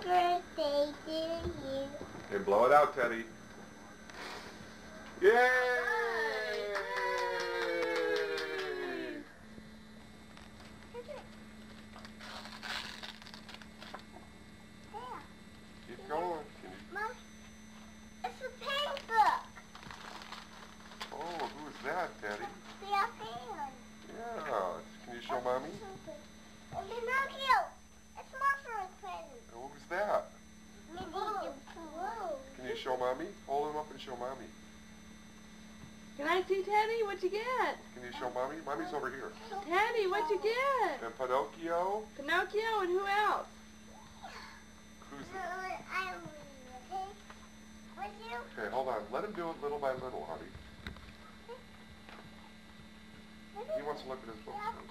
birthday to you. Okay, blow it out, Teddy. Yay! Keep going. Mom, it's a paintbook. Oh, who's that, Teddy? The fan. Yeah. Can you show Mommy? It's Pinocchio. It's Martha's present. Who's that? Minnie the Pooh. Can you show Mommy? Hold him up and show Mommy. Can I see Teddy? What'd you get? Can you show Mommy? Mommy's over here. Teddy, what'd you get? And Pinocchio? Pinocchio, and who else? Who's No, that? I will, okay? With you? Okay, hold on. Let him do it little by little, honey. He wants to look at his book first.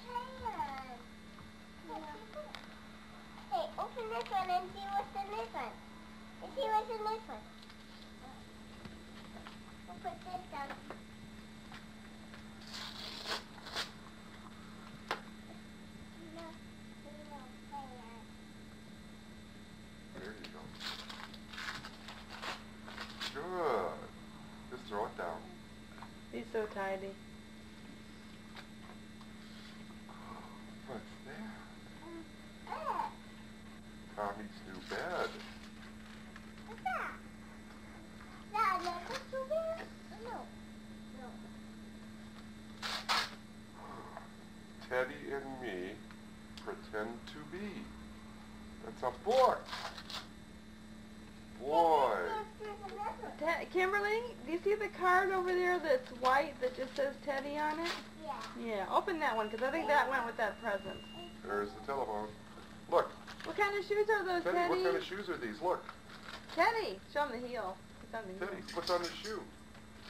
Hey, open this one and see what's in this one. And see what's in this one. We'll put this down. There you go. Good. Just throw it down. He's so tidy. What's that? Tommy's new bed. What's that? That another two bed? No. No. Teddy and me pretend to be. That's a book. Boy. Kimberly, do you see the card over there that's white that just says Teddy on it? Yeah. Yeah, open that one because I think that went with that present. There's the telephone. Look. What kind of shoes are those, Teddy, Teddy? what kind of shoes are these? Look. Teddy, show him the heel. It's on the Teddy, heel. what's on the shoe?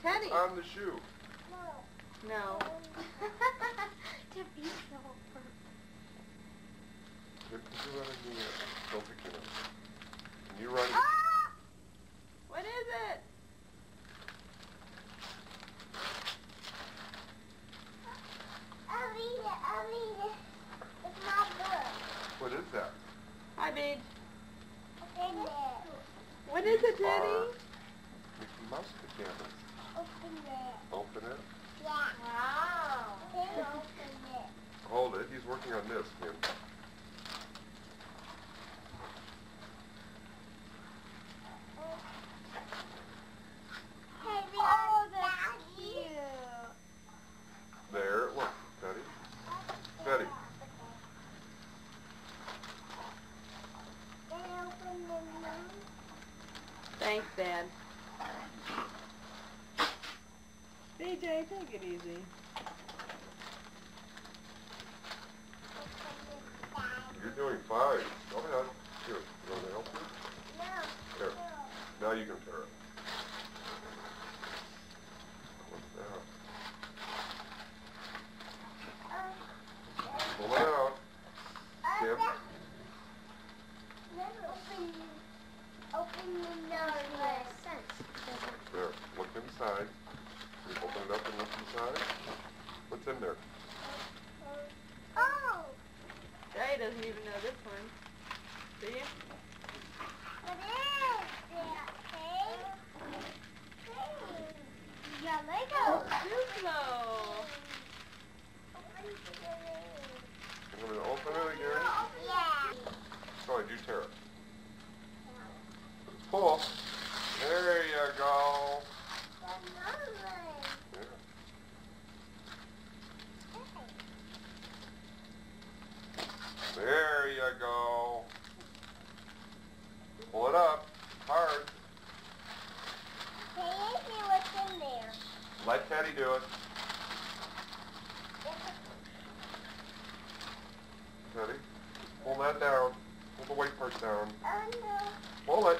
Teddy. What's on the shoe? No. No. To be so Did you run in the don't pick it up. Can you run? Ah! What is it? I'll read it. I'll read it. It's my book. What is that? Hi, Beej. Open it. What is it, These are Teddy? Mickey Mouse pajamas. Open it. Open it. Yeah. Wow. Then open it. Hold it. He's working on this, Kim. Hey, oh, that's cute. There. Look, Teddy. Teddy. Then open the nose. Thanks, Dad. BJ, take it easy. You're doing fine. Go ahead. Here. You want to help you? No. Here. Now you can tear it. What's that? Pull it out. Kim. Open the nose. There. Look inside. You open it up and look inside. What's in there? Oh! Jay doesn't even know this one. Do you? What is that? Hey? You got Lego. Duplo. I'm going to open it again. Yeah. Oh, I do tear it. Pull. There you go. Yeah. There you go. Pull it up. Hard. Can you see what's in there? Let Teddy do it. Teddy, pull that down. Pull the weight part down. Oh no. Pull it.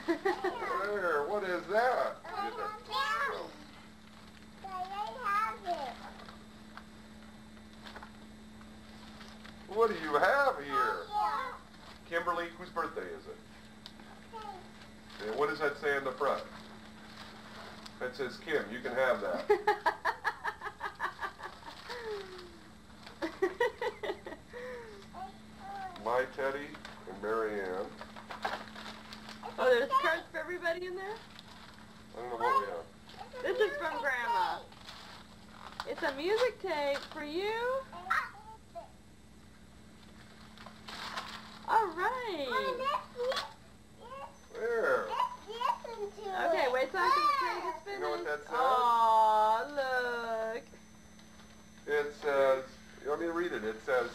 There, what is that? I have it. What do you have here? Yeah. Kimberly, whose birthday is it? And what does that say in the front? That says, Kim, you can have that. Teddy, and Marianne. Oh, there's cards for everybody in there? I don't know what we have. This is from Grandma. It's a music tape for you. All right. There. Okay, wait till I can say it's finished. You know what that says? Aw, look. It says, let me read it. It says,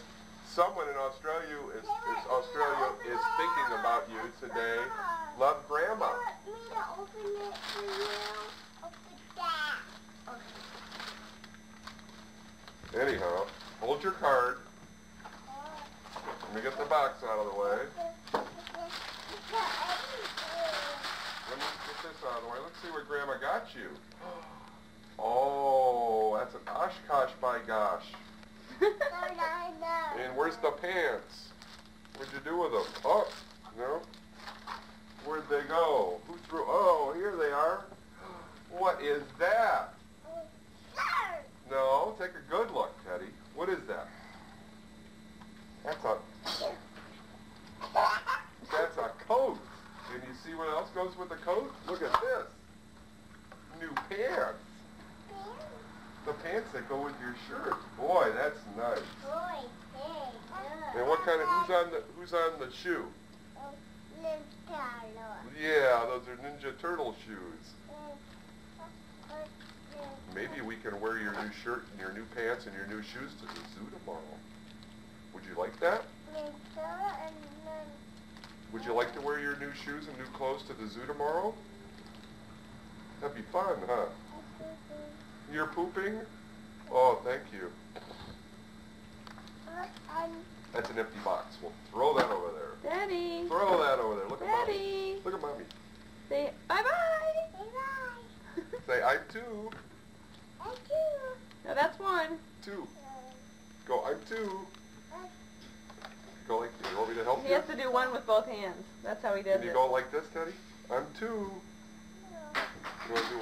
someone in Australia is thinking about you today. Love, Grandma. You want me to open it for you? Open that. Okay. Anyhow, hold your card. Let me get the box out of the way. Let me get this out of the way. Let's see what Grandma got you. Oh, that's an Oshkosh by gosh. And where's the pants? What'd you do with them? Oh, no. Where'd they go? Who threw? Oh, here they are. What is that? No, take a good look, Teddy. What is that? That's a coat. And you see what else goes with the coat? Look at this. New pants. The pants that go with your shirt. Boy, that's nice. And what kind of who's on the shoe? Yeah, those are Ninja Turtle shoes. Maybe we can wear your new shirt and your new pants and your new shoes to the zoo tomorrow. Would you like that? Would you like to wear your new shoes and new clothes to the zoo tomorrow? That'd be fun, huh? You're pooping? Oh, thank you. That's an empty box. We'll throw that over there. Daddy. Throw that over there. Look at Mommy. Daddy. Look at Mommy. Say bye-bye. Say, I'm two. No, that's one. Two. Go, I'm two. Go like, you want me to help He you? has to do one with both hands. That's how he does Can you it. go like this, Teddy? I'm two. You want to do